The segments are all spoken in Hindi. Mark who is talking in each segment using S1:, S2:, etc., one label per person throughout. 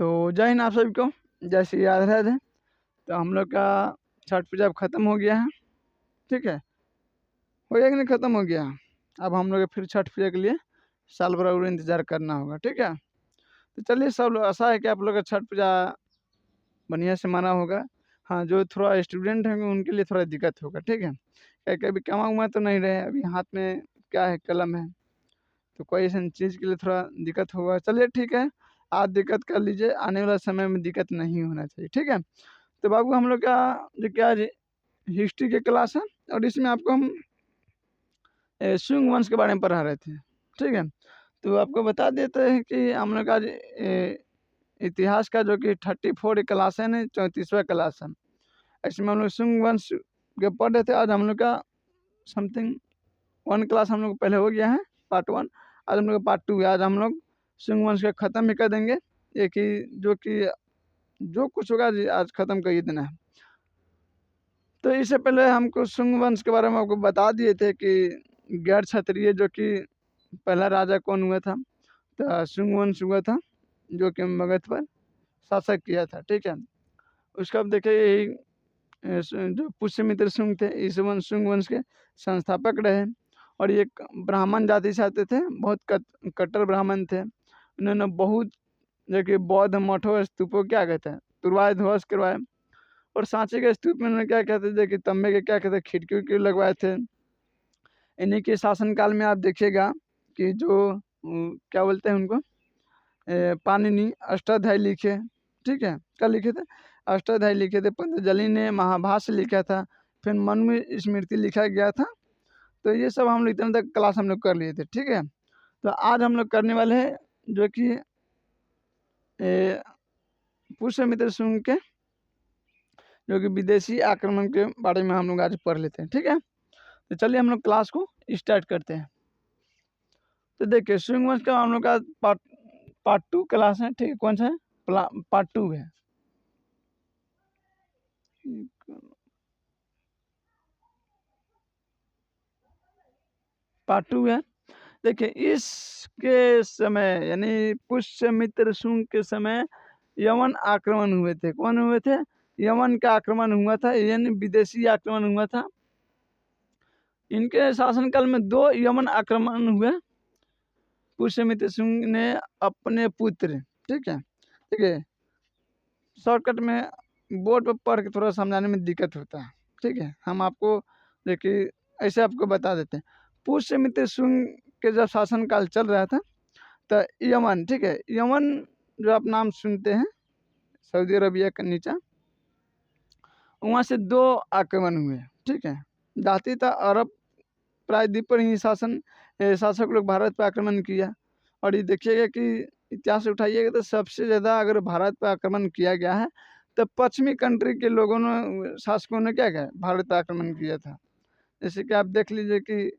S1: तो जय हिंद आप सभी को, जय श्री राधे राधे। तो हम लोग का छठ पूजा अब ख़त्म हो गया है, ठीक है, हो गया कि नहीं, ख़त्म हो गया। अब हम लोग फिर छठ पूजा के लिए साल भर और इंतज़ार करना होगा, ठीक है। तो चलिए, सब लोग आशा है कि आप लोग का छठ पूजा बढ़िया से माना होगा। हाँ, जो थोड़ा स्टूडेंट हैं उनके लिए थोड़ा दिक्कत होगा, ठीक है, क्या कभी कमा उमा तो नहीं रहे, अभी हाथ में क्या है, कलम है, तो कोई ऐसी चीज़ के लिए थोड़ा दिक्कत होगा। चलिए ठीक है, आज दिक्कत कर लीजिए, आने वाला समय में दिक्कत नहीं होना चाहिए, ठीक है। तो बाबू हम लोग का जो क्या हिस्ट्री के क्लास है, और इसमें आपको हम शुंग वंश के बारे में पढ़ा रहे थे, ठीक है। तो आपको बता देते हैं कि हम लोग का इतिहास का जो कि 34 क्लास है ना, 34वां क्लास है। इसमें हम लोग शुंग वंश के पढ़ रहे थे। आज हम लोग का समथिंग 1 क्लास हम लोग पहले हो गया है, पार्ट 1। आज हम लोग का पार्ट 2 है। आज हम लोग शुंग वंश का ख़त्म ही कर देंगे, एक ही जो कुछ होगा आज ख़त्म कर ही देना है। तो इससे पहले हमको शुंग वंश के बारे में आपको बता दिए थे कि गैर क्षत्रिय जो कि पहला राजा कौन हुआ था, तो शुंग वंश हुआ था, जो कि मगध पर शासक किया था, ठीक है। उसका अब देखिए यही जो पुष्यमित्र शुंग थे, इस शुंग वंश के संस्थापक रहे, और ये ब्राह्मण जाति से आते थे, बहुत कट्टर ब्राह्मण थे। उन्होंने बहुत जो कि बौद्ध मठों स्तूपों क्या कहते हैं तुड़वाए, ध्वस्त करवाए, और सांची के स्तूप में उन्होंने क्या कहते थे कि तंबे के क्या कहते हैं खिड़की उड़की लगवाए थे। इन्हीं के शासनकाल में आप देखिएगा कि जो क्या बोलते हैं उनको, पाणिनि अष्टाध्यायी लिखे, ठीक है, क्या लिखे थे, अष्टाध्यायी लिखे थे। पतंजलि ने महाभाष्य लिखा था, फिर मनु स्मृति लिखा गया था। तो ये सब हम लोग इतने तक क्लास हम लोग कर लिए थे, ठीक है। तो आज हम लोग करने वाले हैं जो कि पुष्यमित्र शुंग के जो कि विदेशी आक्रमण के बारे में हम लोग आज पढ़ लेते हैं, ठीक है। तो चलिए हम लोग क्लास को स्टार्ट करते हैं। तो देखिए, शुंग वंश का हम लोग का पार्ट 2 क्लास है, ठीक है। कौन सा है, पार्ट 2 है। पार्ट 2 है। देखिए, इसके समय यानी पुष्यमित्र शुंग के समय यमन आक्रमण हुए थे। कौन हुए थे, यमन का आक्रमण हुआ था, यानी विदेशी आक्रमण हुआ था। इनके शासनकाल में 2 यमन आक्रमण हुए। पुष्यमित्र शुंग ने अपने पुत्र, ठीक है, ठीक है, शॉर्टकट में बोर्ड पर पढ़ के थोड़ा समझाने में दिक्कत होता है, ठीक है। हम आपको देखिए ऐसे आपको बता देते हैं। पुष्यमित्र शुंग के जब शासनकाल चल रहा था, तो यमन, ठीक है, यमन जो आप नाम सुनते हैं सऊदी अरबिया का नीचा, वहाँ से 2 आक्रमण हुए, ठीक है। जाती था अरब प्रायद्वीप पर ही शासक लोग भारत पर आक्रमण किया। और ये देखिएगा कि इतिहास उठाइएगा तो सबसे ज़्यादा अगर भारत पर आक्रमण किया गया है तो पश्चिमी कंट्री के लोगों ने, शासकों ने क्या किया, भारत पर आक्रमण किया था। जैसे कि आप देख लीजिए कि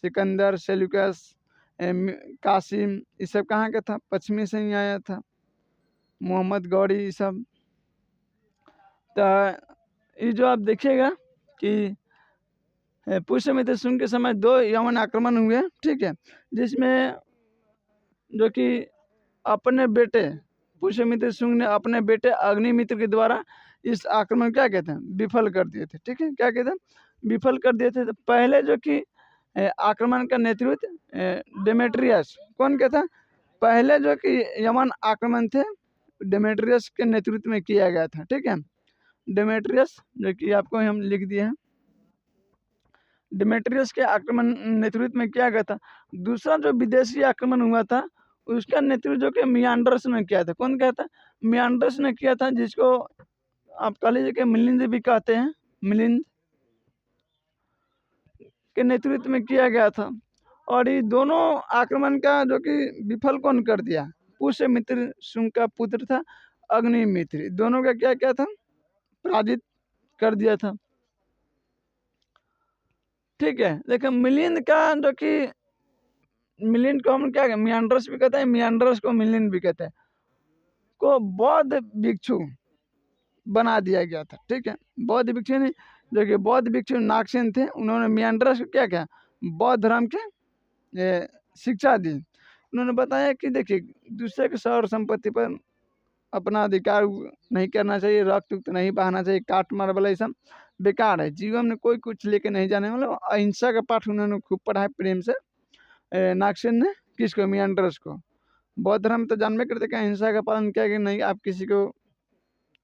S1: सिकंदर, सेल्यूकस, कासिम, ये सब कहाँ का था, पश्चिमी से ही आया था। मोहम्मद गौरी, ये सब। तो ये जो आप देखिएगा कि पुष्यमित्र शुंग के समय 2 यमन आक्रमण हुए, ठीक है, जिसमें जो कि अपने बेटे पुष्यमित्र शुंग ने अपने बेटे अग्निमित्र के द्वारा इस आक्रमण क्या कहते हैं विफल कर दिए थे, ठीक है, क्या कहते हैं विफल कर दिए थे। तो पहले जो कि आक्रमण का नेतृत्व डेमेट्रियस, कौन कहता है, पहले जो कि यमन आक्रमण थे डेमेट्रियस के नेतृत्व में किया गया था, ठीक है। डेमेट्रियस जो कि आपको हम लिख दिए हैं, डेमेट्रियस के आक्रमण नेतृत्व में किया गया था। दूसरा जो विदेशी आक्रमण हुआ था उसका नेतृत्व जो कि मियांडर्स ने किया था। कौन किया था, मियांडर्स ने किया था, जिसको आप कह लीजिए कि मिलिंद भी कहते हैं। मिलिंद के नेतृत्व में किया गया था। और ये दोनों आक्रमण का जो कि विफल कौन कर दिया, पुष्यमित्र शुंग का पुत्र था अग्निमित्र, दोनों का क्या क्या था, पराजित कर दिया था, ठीक है। देखिए, मिलिंद का जो कि मिलिंद को हम क्या, मियांडर्स भी कहते हैं, मियांडर्स को मिलिंद भी कहते हैं, को बौद्ध भिक्षु बना दिया गया था, ठीक है। बौद्ध भिक्षु ने जो कि बौद्ध भिक्षु नागसेन थे, उन्होंने मियांडर्स को क्या किया, बौद्ध धर्म के शिक्षा दी। उन्होंने बताया कि देखिए दूसरे के शहर संपत्ति पर अपना अधिकार नहीं करना चाहिए, रक्त उक्त नहीं बहाना चाहिए, काट मार वाला ये सब बेकार है। जीवन में कोई कुछ लेके नहीं जाने, मतलब अहिंसा का पाठ उन्होंने खूब पढ़ा है प्रेम से। नागसेन ने किसको, मियांडर्स को। बौद्ध धर्म तो जानबे करते कि अहिंसा का पालन किया कि नहीं, आप किसी को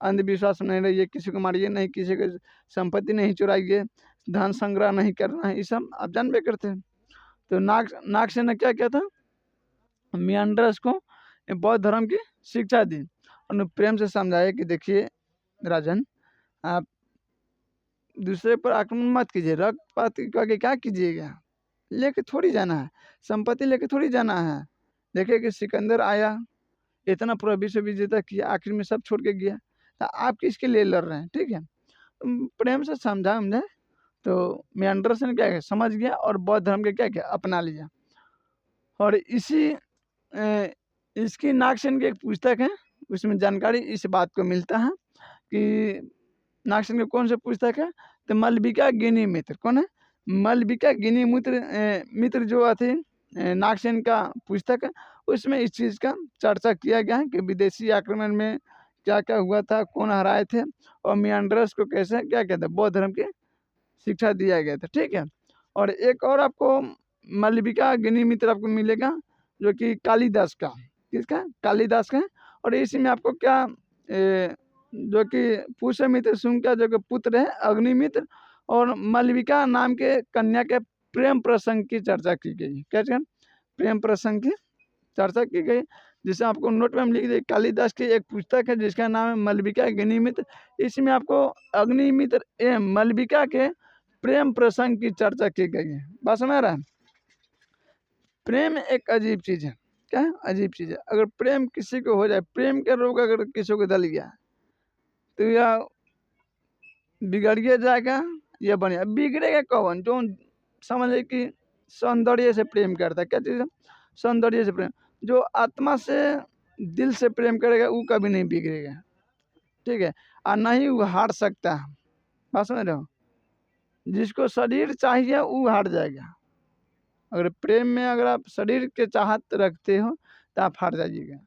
S1: अंधविश्वास में नहीं रहिए, किसी को मारिए नहीं, किसी को संपत्ति नहीं चुराइए, धन संग्रह नहीं करना है, ये सब आप जानबे करते हैं। तो नागसेन ने क्या किया था, मियांडर्स को बौद्ध धर्म की शिक्षा दी और प्रेम से समझाया कि देखिए राजन, आप दूसरे पर आक्रमण मत कीजिए, रक्तपात करके क्या कीजिएगा, लेके थोड़ी जाना है, संपत्ति लेके थोड़ी जाना है। देखिए कि सिकंदर आया, इतना पूरा विश्व विजेता किया, आखिर में सब छोड़ के गया, तो आप किसके लिए लड़ रहे हैं, ठीक है। प्रेम से समझा हमने, तो मियांडर्स ने क्या किया, समझ गया और बौद्ध धर्म के क्या किया, अपना लिया। और इसकी नागसेन की एक पुस्तक है, उसमें जानकारी इस बात को मिलता है कि नागसेन की कौन सी पुस्तक है, तो मलबिका गिनी मित्र। कौन है, मलबिका गिनी मित्र जो थे नागसेन का पुस्तक है, उसमें इस चीज़ का चर्चा किया गया है कि विदेशी आक्रमण में क्या क्या हुआ था, कौन हराए थे, और मियांडर्स को कैसे क्या कहते हैं, बौद्ध धर्म की शिक्षा दिया गया था, ठीक है। और एक और आपको मलबिका गिनी मित्र आपको मिलेगा, जो कि कालिदास का, किसका, कालिदास का है। और इसी में आपको क्या जो कि पुष्यमित्र शुंग का जो कि पुत्र है अग्निमित्र, और मलबिका नाम के कन्या के प्रेम प्रसंग की चर्चा की गई। क्या प्रेम प्रसंग की चर्चा की गई, जिसे आपको नोट में हम लिख दें। कालिदास की एक पुस्तक है जिसका नाम है मलबिका गिनीमित्र। इसमें आपको अग्निमित्र एवं मलबिका के प्रेम प्रसंग की चर्चा की गई है। बात समझ रहा है। प्रेम एक अजीब चीज़ है। क्या है, अजीब चीज़ है। अगर प्रेम किसी को हो जाए, प्रेम का रोग अगर किसी को दल गया, तो या बिगड़िए जाएगा या बढ़िया। बिगड़ेगा कौन, जो समझे कि सौंदर्य से प्रेम करता है। क्या चीज़ है, सौंदर्य से प्रेम। जो आत्मा से दिल से प्रेम करेगा वो कभी नहीं बिगड़ेगा, ठीक है। और ना ही वो हार सकता है। बात समझ रहे हो। जिसको शरीर चाहिए वो हार जाएगा। अगर प्रेम में अगर आप शरीर के चाहत रखते हो तो आप हार जाइएगा।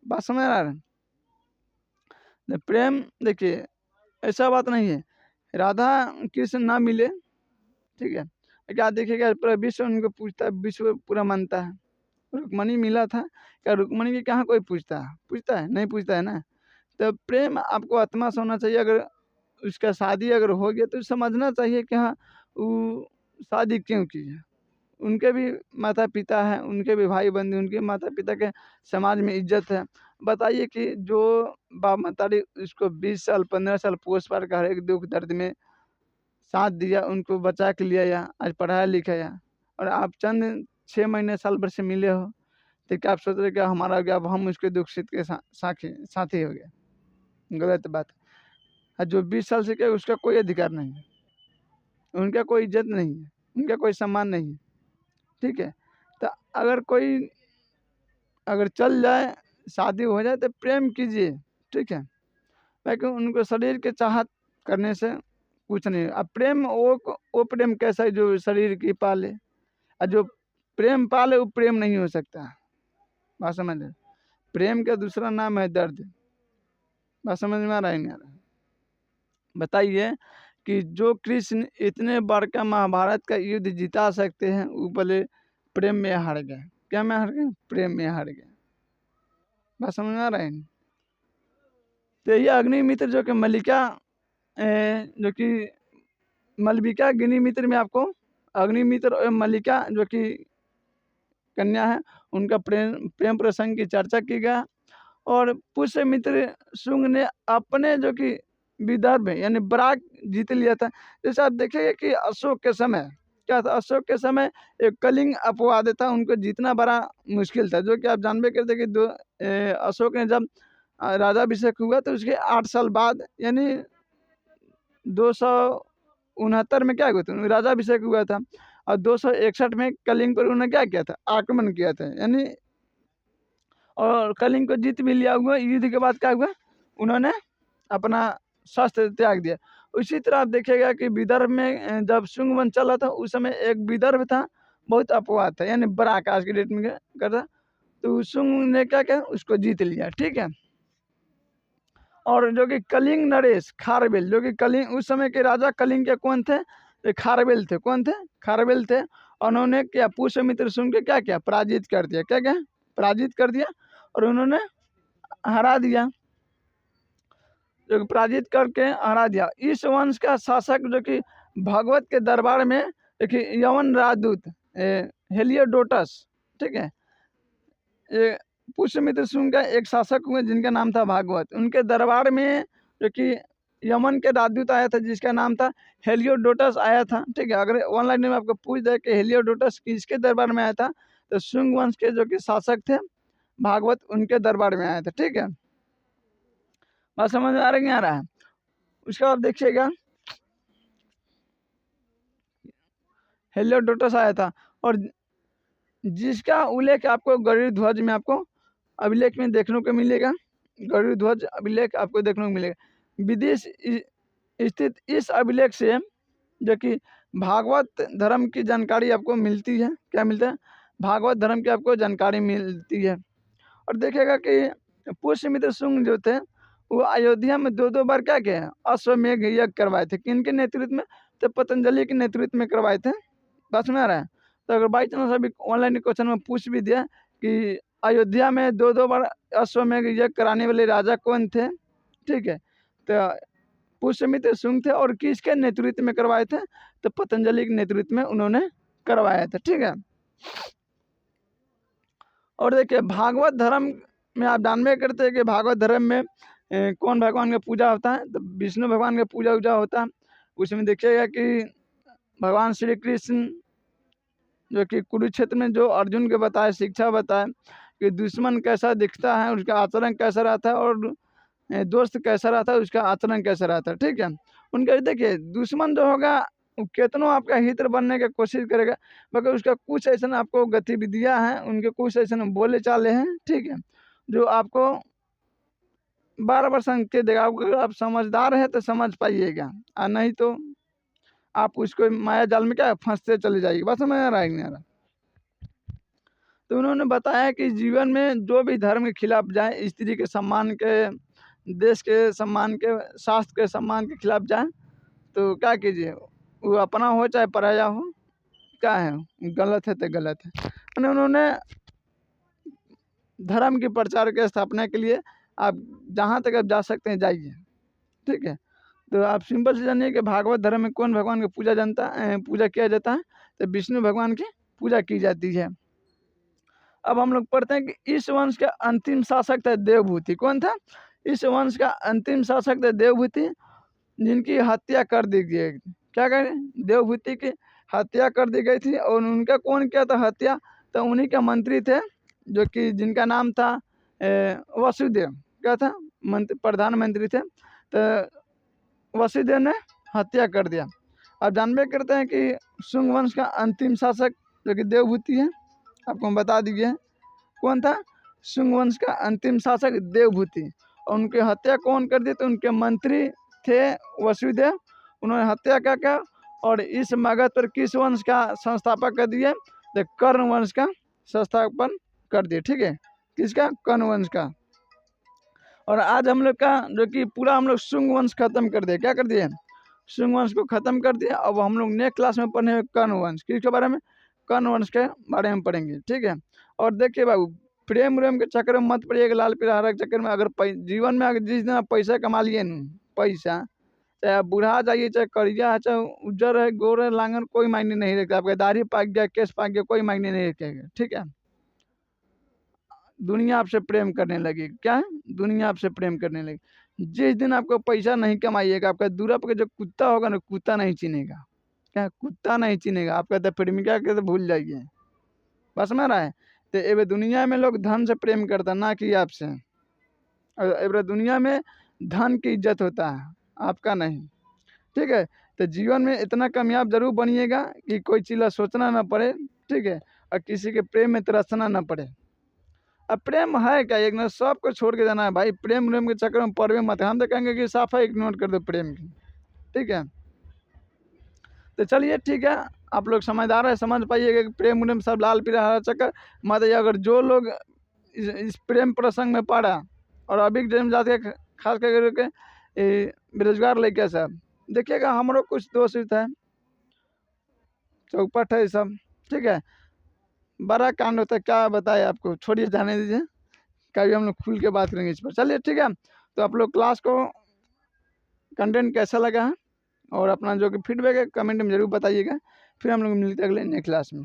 S1: बात समझ आ रहा है। प्रेम देखिए ऐसा बात नहीं है राधा कृष्ण ना मिले, ठीक है, क्या देखिएगा पूरा विश्व उनको पूछता है, विश्व पूरा मानता है। रुक्मणी मिला था, क्या रुक्मणी की कहाँ कोई पूछता है, नहीं पूछता है ना। तो प्रेम आपको आत्मा से होना चाहिए। अगर उसका शादी अगर हो गया तो समझना चाहिए कि हाँ वो शादी क्यों की है। उनके भी माता पिता हैं, उनके भी भाई बंधु, उनके माता पिता के समाज में इज्जत है। बताइए कि जो बाप मतारी उसको 20 साल 15 साल पोस पाल कर हर एक दुख दर्द में साथ दिया, उनको बचा के लिया, या आज पढ़ाया लिखाया, और आप चंद 6 महीने साल भर से मिले हो, तो क्या आप सोच रहे कि हमारा हो गया, अब हम उसके दुख सुख के साथी हो गए। गलत बात है। जो 20 साल से क्या उसका कोई अधिकार नहीं है, उनका कोई इज्जत नहीं है, उनका कोई सम्मान नहीं है, ठीक है। तो अगर चल जाए, शादी हो जाए, तो प्रेम कीजिए, ठीक है। लेकिन उनको शरीर के चाहत करने से कुछ नहीं। अब प्रेम वो प्रेम कैसा है जो शरीर की पाले, और जो प्रेम पाले वो प्रेम नहीं हो सकता। बात समझ रहे। प्रेम का दूसरा नाम है दर्द। बात समझ में आ रहा है, नहीं आ रहा। बताइए कि जो कृष्ण इतने बड़का महाभारत का युद्ध जिता सकते हैं, वो बोले प्रेम में हार गए। क्या में हार गए, प्रेम में हार गए। बात समझ में आ रहा है। तो ये अग्निमित्र जो कि जो कि मलबिका गिनीमित्र में आपको अग्निमित्र और मल्लिका जो कि कन्या है, उनका प्रेम प्रसंग की चर्चा की गया। और पुष्यमित्र शुंग ने अपने जो कि विदर्भ यानी बराक जीत लिया था। जैसे आप देखेंगे कि अशोक के समय क्या था, अशोक के समय एक कलिंग अपवाद था, उनको जीतना बड़ा मुश्किल था। जो कि आप जानबे करते कि अशोक ने जब राजाभिषेक हुआ तो उसके 8 साल बाद यानी 269 में क्या हुआ था, राजाभिषेक हुआ था। और 261 में कलिंग पर उन्होंने क्या किया था, आक्रमण किया था यानी, और कलिंग को जीत भी लिया हुआ। युद्ध के बाद क्या हुआ, उन्होंने अपना शस्त्र त्याग दिया। उसी तरह आप देखिएगा कि विदर्भ में जब शुंग वंश चला था उस समय एक विदर्भ था, बहुत अपवाद था यानी बड़ा आज के डेट में करता, तो शुंग ने क्या किया, उसको जीत लिया, ठीक है। और जो कि कलिंग नरेश खारवेल, जो कि कलिंग उस समय के राजा कलिंग के कौन थे, ये खारवेल थे। कौन थे? खारवेल थे। उन्होंने क्या पुष्यमित्र शुंग के क्या किया, पराजित कर दिया। क्या क्या? पराजित कर दिया और उन्होंने हरा दिया, जो कि पराजित करके हरा दिया। इस वंश का शासक जो कि भगवत के दरबार में देखिए यवन राजदूत हेलियोडोटस, ठीक है, ये पुष्यमित्र शुंग का एक शासक हुए जिनका नाम था भागवत। उनके दरबार में जो कि यमन के राजदूत आया था जिसका नाम था हेलियोडोटस आया था। ठीक है, अगर ऑनलाइन में आपको पूछ दे कि हेलियोडोटस किसके दरबार में आया था, तो शुंग वंश के जो कि शासक थे भागवत, उनके दरबार में आया था। ठीक है, बात समझ में आ रहा है नहीं आ रहा है? उसके बाद देखिएगा हेलियोडोटस आया था और जिसका उल्लेख आपको गरुड़ ध्वज में आपको अभिलेख में देखने को मिलेगा। गरुड़ ध्वज अभिलेख आपको देखने को मिलेगा। विदेश स्थित इस अभिलेख से जो कि भागवत धर्म की जानकारी आपको मिलती है। क्या मिलता है? भागवत धर्म की आपको जानकारी मिलती है। और देखिएगा कि पुष्यमित्र शुंग जो थे वो अयोध्या में 2-2 बार क्या किए, अश्वमेघ यज्ञ करवाए थे। किनके नेतृत्व में? तो पतंजलि के नेतृत्व में करवाए थे। बात सुना रहा है? तो अगर बाई चांस अभी ऑनलाइन क्वेश्चन में पूछ भी दिया कि अयोध्या में 2-2 बार अश्वमेघ यज्ञ कराने वाले राजा कौन थे, ठीक है, तो पुष्यमित्र शुंग थे। और किसके नेतृत्व में करवाए थे? तो पतंजलि के नेतृत्व में उन्होंने करवाया था। ठीक है, और देखिए भागवत धर्म में आप जानबे करते हैं कि भागवत धर्म में कौन भगवान का पूजा होता है, तो विष्णु भगवान का पूजा उजा होता है। उसमें देखिएगा कि भगवान श्री कृष्ण जो कि कुरुक्षेत्र में जो अर्जुन के बताए, शिक्षा बताए कि दुश्मन कैसा दिखता है, उसका आचरण कैसा रहता है, और दोस्त कैसा रहता है, उसका आचरण कैसा रहता है। ठीक है, उनका देखिए दुश्मन जो होगा वो कितनों आपका हित बनने की कोशिश करेगा, मगर उसका कुछ ऐसा आपको गतिविधियां हैं, उनके कुछ ऐसे बोले चाले हैं, ठीक है, जो आपको बार बार संकेत देगा। अगर आप समझदार है तो समझ पाइएगा, और नहीं तो आप उसको माया जाल में क्या फंसते चले जाइए। बस समझ आ रहा है नहीं आ रहा? तो उन्होंने बताया कि जीवन में जो भी धर्म के खिलाफ जाए, स्त्री के सम्मान के, देश के सम्मान के, शास्त्र के सम्मान के खिलाफ जाए, तो क्या कीजिए, वो अपना हो चाहे पराया हो, क्या है, गलत है तो गलत है। यानी उन्होंने धर्म के प्रचार के स्थापना के लिए आप जहाँ तक आप जा सकते हैं जाइए। ठीक है, तो आप सिंपल से जानिए कि भागवत धर्म में कौन भगवान की पूजा किया जाता है, तो विष्णु भगवान की पूजा की जाती है। अब हम लोग पढ़ते हैं कि इस वंश का अंतिम शासक था देवभूति। कौन था? इस वंश का अंतिम शासक था देवभूति, जिनकी हत्या कर दी गई। क्या करें? देवभूति की हत्या कर दी गई थी। और उनका कौन किया था हत्या? तो उन्हीं के मंत्री थे जो कि जिनका नाम था वसुदेव। क्या था? प्रधानमंत्री थे, तो वसुदेव ने हत्या कर दिया। आप जानबे करते हैं कि शुंग वंश का अंतिम शासक जो कि देवभूति है, आपको हम बता दिए कौन था। शुंग वंश का अंतिम शासक देवभूति। और उनकी हत्या कौन कर दी? तो उनके मंत्री थे वसुदेव, उन्होंने हत्या क्या। और इस मगध पर किस वंश का संस्थापक कर दिए? तो कर्ण वंश का संस्थापन कर दिए। ठीक है, किसका? कर्ण वंश का। और आज हम लोग का जो कि पूरा हम लोग शुंग वंश खत्म कर दिए। क्या कर दिए? शुंग वंश को खत्म कर दिया। अब हम लोग नेक्स्ट क्लास में पढ़ने में कर्ण वंश, किसके बारे में? कर्ण वंश के बारे में पढ़ेंगे। ठीक है, और देखिए बाबू, प्रेम उरेम के चक्कर में मत पड़िएगा, लाल पीला हरा के चक्कर में। अगर जीवन में अगर जिस दिन आप पैसा कमा लिए न, पैसा चाहे आप बूढ़ा जाइए, चाहे करिया है, चाहे उज्जर है, गोर है, लांगन, कोई मायने नहीं रखता। आपका दाढ़ी पाक गया, केस पाक गया, कोई मायने नहीं रखेगा। ठीक है, दुनिया आपसे प्रेम करने लगी। क्या है? दुनिया आपसे प्रेम करने लगी। जिस दिन आपको पैसा नहीं कमाइएगा, आपका दूर आपका जो कुत्ता होगा ना, कुत्ता नहीं चिनेगा। क्या? कुत्ता नहीं चिनेगा आपका। तो प्रेमिका के तो भूल जाइए। बस में रहा है। तो एवं दुनिया में लोग धन से प्रेम करता, ना कि आपसे। और एवं दुनिया में धन की इज्जत होता है, आपका नहीं। ठीक है, तो जीवन में इतना कामयाब जरूर बनिएगा कि कोई चीज़ सोचना ना पड़े। ठीक है, और किसी के प्रेम में तरसना ना पड़े। अब प्रेम है क्या? एक ना सबको छोड़ के जाना है भाई। प्रेम उरेम के चक्कर में पड़वे मत। हम तो कहेंगे कि साफा इग्नोर कर दो प्रेम की। ठीक है, तो चलिए ठीक है, आप लोग समझदार है, समझ पाइएगा कि प्रेम उरेम सब लाल पीला हरा चक्कर मत। अगर जो लोग इस प्रेम प्रसंग में पड़ा और अभी जन्म जाति खास करके बेरोजगार लड़के सब देखिएगा, हमारो कुछ दोस्त है, चौपट है सब, ठीक है। बड़ा कांड होता है, क्या बताए आपको, छोड़िए जाने दीजिए, कभी हम लोग खुल के बात करेंगे इस पर। चलिए ठीक है, तो आप लोग क्लास को कंटेंट कैसा लगा है और अपना जो कि फीडबैक है कमेंट में ज़रूर बताइएगा। फिर हम लोग मिलते हैं अगले नेक्स्ट क्लास में।